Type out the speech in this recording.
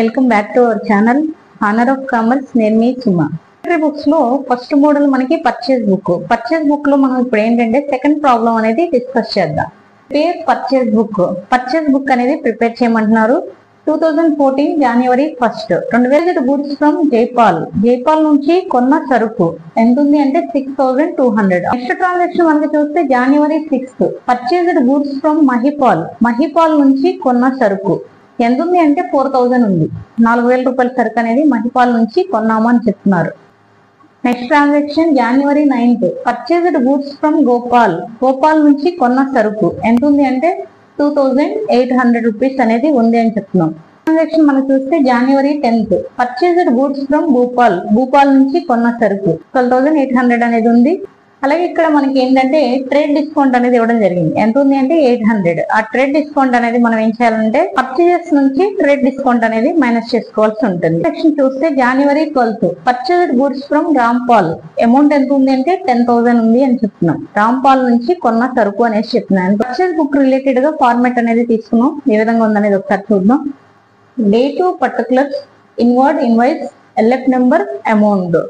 Welcome back to our channel honour of commerce. నేను మీ Suma. Books లో first model మనకి purchase book లో మనం ఇప్పుడు ఏంటంటే సెకండ్ ప్రాబ్లం అనేది డిస్కస్ చేద్దాం. పర్చేస్ బుక్ అనేది ప్రిపేర్ చేయమంటున్నారు. 2014 జనవరి 1 2000 గూడ్స్ ఫ్రమ్ జైపాల్ నుంచి కొన్న సరుకు ఎంత ఉంది అంటే 6200. నెక్స్ట్ ట్రాన్సాక్షన్ మనకి చూస్తే జనవరి 6 పర్చేస్డ్ గూడ్స్ ఫ్రమ్ మహిపాల్ నుంచి కొన్న సరుకు ఎంత ఉంది అంటే 4000 ఉంది. 4000 రూపాయల సరుకు అనేది మహిపాల్ నుంచి కొన్నాము అని చెప్తున్నారు. Next transaction January 9 purchased goods from Gopal నుంచి కొన్న సరుకు ఎంత ఉంది అంటే 2800 రూపీస్ అనేది ఉంది అని చెప్తున్నాం. ట్రాన్సాక్షన్ మనం చూస్తే జనవరి 10 పర్చేస్డ్ గూడ్స్ ఫ్రమ్ భూపాల్ నుంచి కొన్న సరుకు 12800 అనేది ఉంది. అలాగే ఇక్కడ మనకి ఏంటంటే ట్రేడ్ డిస్కౌంట్ అనేది ఇవ్వడం జరిగింది. ఎంత ఉంది అంటే 800. ఆ ట్రేడ్ డిస్కౌంట్ అనేది మనం ఏం చేయాలంటే పర్చేజెస్ నుంచి ట్రేడ్ డిస్కౌంట్ అనేది మైనస్ చేసుకోవాల్సి ఉంటుంది. సెక్షన్ చూస్తే జనవరి 12 purchased goods from Rampal amount ఎంత ఉంది అంటే 10,000 ఉంది అని చెప్తున్నాం. రాంపాల్ నుంచి కొన్న సరుకు అనేది చెప్తున్నాను. పర్చేస్ బుక్ రిలేటెడ్ గా ఫార్మాట్ అనేది తీసుకున్నాం. ఏ విధంగా ఉందనేది ఒకసారి చూద్దాం. Date, particulars, inward, invoice, LF number, amount.